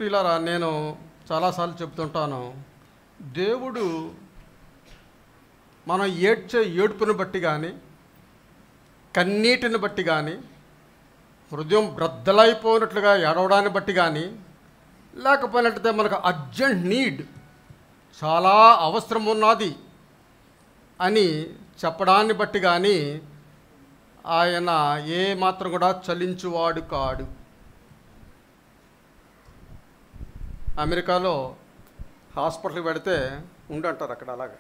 ప్రియులారా, నేను చాలాసార్లు చెప్తుంటాను, దేవుడు మనం ఏడ్చే ఏడుపుని బట్టి కానీ, కన్నీటిని బట్టి కానీ, హృదయం బ్రద్దలైపోయినట్లుగా ఏడవడాన్ని బట్టి కానీ, లేకపోయినట్లయితే మనకు అర్జెంట్ నీడ్, చాలా అవసరం ఉన్నది అని చెప్పడాన్ని బట్టి కానీ ఆయన ఏ మాత్రం కూడా చలించువాడు కాడు. అమెరికాలో హాస్పిటల్కి పెడితే ఉండంటారు అక్కడ, అలాగా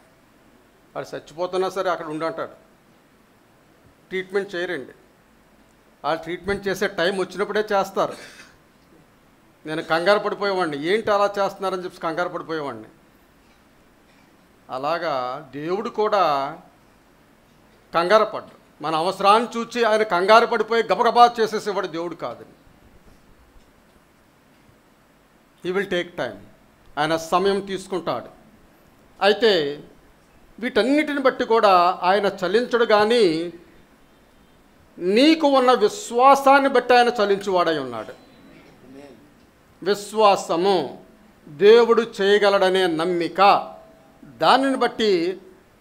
వాడు చచ్చిపోతున్నా సరే అక్కడ ఉండంటాడు. ట్రీట్మెంట్ చేయరండి, వాళ్ళు ట్రీట్మెంట్ చేసే టైం వచ్చినప్పుడే చేస్తారు. నేను కంగారు పడిపోయేవాడిని, ఏంటి అలా చేస్తున్నారని చెప్పి కంగారు పడిపోయేవాడిని. అలాగా దేవుడు కూడా కంగారు పడ్డాడు. మన అవసరాన్ని చూచి ఆయన కంగారు పడిపోయి గబగబా చేసేసేవాడు దేవుడు కాదని. హీ విల్ టేక్ టైం, ఆయన సమయం తీసుకుంటాడు. అయితే వీటన్నిటిని బట్టి కూడా ఆయన చలించడు, కానీ నీకు ఉన్న విశ్వాసాన్ని బట్టి ఆయన చలించువాడై ఉన్నాడు. విశ్వాసము, దేవుడు చేయగలడనే నమ్మిక, దానిని బట్టి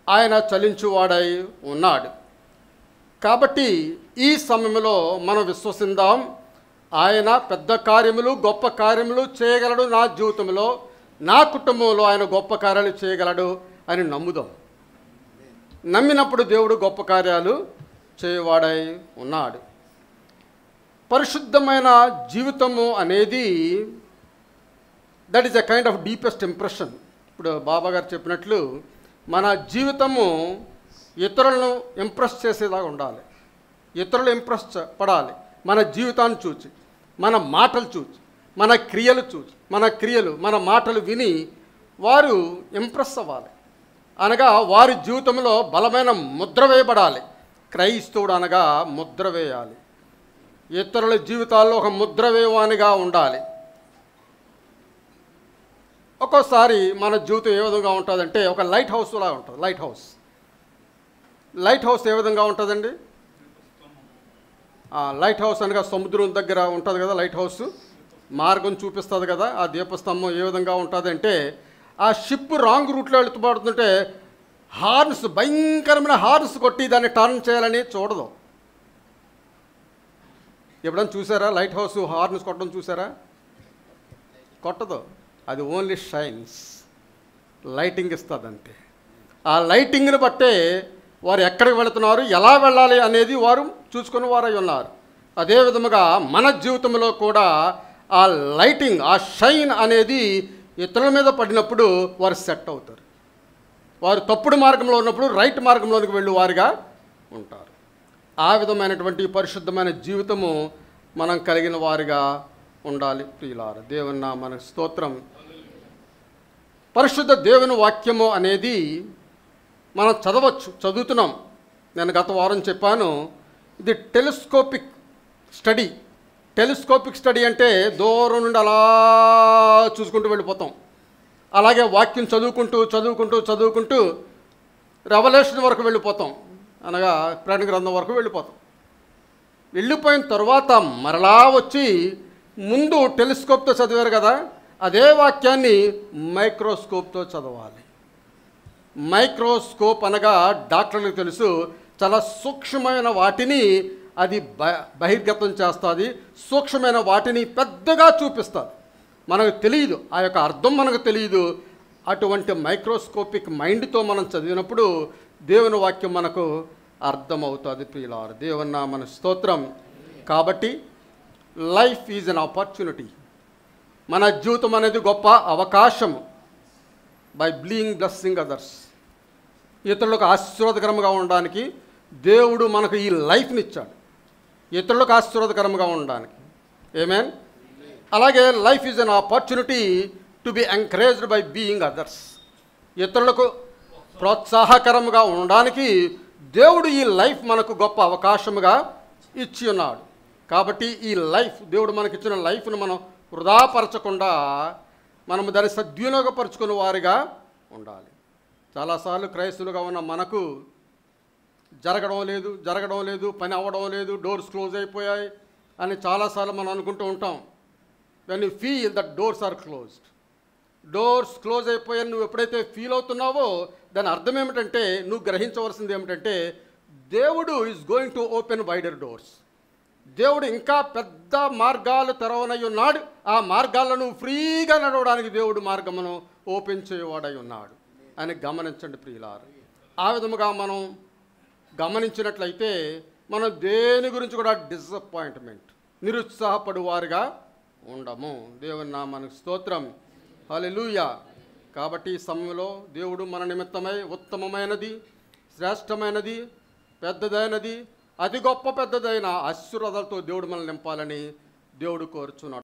ఆయన చలించువాడై ఉన్నాడు. కాబట్టి ఈ సమయంలో మనం విశ్వసిద్దాం, ఆయన పెద్ద కార్యములు, గొప్ప కార్యములు చేయగలడు. నా జీవితంలో, నా కుటుంబంలో ఆయన గొప్ప కార్యాలు చేయగలడు అని నమ్ముదాం. నమ్మినప్పుడు దేవుడు గొప్ప కార్యాలు చేయవాడై ఉన్నాడు. పరిశుద్ధమైన జీవితము అనేది that is a kind of deepest impression. ఇప్పుడు బాబా గారు చెప్పినట్లు మన జీవితము ఇతరులను ఇంప్రెస్ చేసేలాగా ఉండాలి. ఇతరులు ఇంప్రెస్ పడాలి మన జీవితాన్ని చూచి, మన మాటలు చూచి, మన క్రియలు మన మాటలు విని వారు ఇంప్రెస్ అవ్వాలి. అనగా వారి జీవితంలో బలమైన ముద్ర వేయబడాలి. క్రైస్తవుడు అనగా ముద్ర వేయాలి, ఇతరుల జీవితాల్లో ఒక ముద్ర వేయవానిగా ఉండాలి. ఒక్కోసారి మన జీవితం ఏ విధంగా ఉంటుందంటే ఒక లైట్ హౌస్ లాగా ఉంటుంది. లైట్ హౌస్ ఏ విధంగా ఉంటుందండి? లైట్ హౌస్ అనగా సముద్రం దగ్గర ఉంటుంది కదా. లైట్ హౌస్ మార్గం చూపిస్తుంది కదా. ఆ దీపస్తంభం ఏ విధంగా ఉంటుంది అంటే, ఆ షిప్ రాంగ్ రూట్లో వెళుతుంటే హార్న్స్, భయంకరమైన హార్న్స్ కొట్టి దాన్ని టర్న్ చేయాలని చూడదు. ఎప్పుడైనా చూసారా లైట్ హౌస్ హార్న్స్ కొట్టడం చూసారా? కొట్టదు. అది ఓన్లీ షైన్స్, లైటింగ్ ఇస్తుంది అంతే. ఆ లైటింగ్ని బట్టే వారు ఎక్కడికి వెళుతున్నారు, ఎలా వెళ్ళాలి అనేది వారు చూసుకుని వారై ఉన్నారు. అదే విధముగా మన జీవితంలో కూడా ఆ లైటింగ్, ఆ షైన్ అనేది ఇతరుల మీద పడినప్పుడు వారు సెట్ అవుతారు. వారు తప్పుడు మార్గంలో ఉన్నప్పుడు రైట్ మార్గంలోనికి వెళ్ళి వారుగా ఉంటారు. ఆ విధమైనటువంటి పరిశుద్ధమైన జీవితము మనం కలిగిన వారిగా ఉండాలి. ప్రియులారా, దేవుని నామమునకు స్తోత్రం. పరిశుద్ధ దేవుని వాక్యము అనేది మనం చదువుతున్నాం. నేను గత వారం చెప్పాను, ఇది టెలిస్కోపిక్ స్టడీ. టెలిస్కోపిక్ స్టడీ అంటే దూరం నుండి అలా చూసుకుంటూ వెళ్ళిపోతాం. అలాగే వాక్యం చదువుకుంటూ రెవల్యూషన్ వరకు వెళ్ళిపోతాం, అనగా ప్రకటన గ్రంథం వరకు వెళ్ళిపోతాం. వెళ్ళిపోయిన తర్వాత మరలా వచ్చి ముందు టెలిస్కోప్తో చదివారు కదా, అదే వాక్యాన్ని మైక్రోస్కోప్తో చదవాలి. మైక్రోస్కోప్ అనగా డాక్టర్లకు తెలుసు, చాలా సూక్ష్మమైన వాటిని అది బహిర్గతం చేస్తుంది, సూక్ష్మమైన వాటిని పెద్దగా చూపిస్తుంది. మనకు తెలియదు, ఆ యొక్క అర్థం మనకు తెలియదు. అటువంటి మైక్రోస్కోపిక్ మైండ్తో మనం చదివినప్పుడు దేవుని వాక్యం మనకు అర్థమవుతుంది. ప్రియులారా, దేవుని నామమున స్తోత్రం. కాబట్టి లైఫ్ ఈజ్ అన్ ఆపర్చునిటీ. మన జీవితం అనేది గొప్ప అవకాశం. బై బ్లెస్సింగ్ అదర్స్, ఇతరులకు ఆశీర్వాదకరంగా ఉండడానికి దేవుడు మనకు ఈ లైఫ్ని ఇచ్చాడు, ఇతరులకు ఆశీర్వాదకరంగా ఉండడానికి. ఆమేన్. అలాగే life is an opportunity to be encouraged by being others. ఇతరులకు ప్రోత్సాహకరంగా ఉండడానికి దేవుడు ఈ లైఫ్ మనకు గొప్ప అవకాశముగా ఇచ్చి ఉన్నాడు. కాబట్టి ఈ లైఫ్, దేవుడు మనకిచ్చిన లైఫ్ను మనం వృధాపరచకుండా మనము దాన్ని సద్వినియోగపరుచుకునే వారిగా ఉండాలి. చాలాసార్లు క్రైస్తవులుగా ఉన్న మనకు జరగడం లేదు, పని అవ్వడం లేదు, డోర్స్ క్లోజ్ అయిపోయాయి అని చాలాసార్లు మనం అనుకుంటూ ఉంటాం. When you feel that doors are closed. Doors close అయిపోయాను నువ్వు ఎప్పుడైతే ఫీల్ అవుతున్నావో దాని అర్థం ఏమిటంటే, నువ్వు గ్రహించవలసింది ఏమిటంటే, దేవుడు is going to open wider doors. దేవుడు ఇంకా పెద్ద మార్గాలు తెరవనై ఉన్నాడు. ఆ మార్గాలను ఫ్రీగా నడవడానికి దేవుడు మార్గమును ఓపెన్ చేయవాడై ఉన్నాడు అని గమనించండి ప్రియులారు. ఆ విధముగా మనం గమనించినట్లయితే మనం దేని గురించి కూడా డిసప్పాయింట్మెంట్, నిరుత్సాహపడువారుగా ఉండము. దేవుని నామానికి స్తోత్రం. హల్లెలూయా. కాబట్టి ఈ సమయంలో దేవుడు మన నిమిత్తమై ఉత్తమమైనది, శ్రేష్టమైనది, పెద్దదైనది, అతి గొప్ప పెద్దదైన ఆశీర్వాదాలతో దేవుడు మనల్ని నింపాలని దేవుడు కోరుచున్నాడు.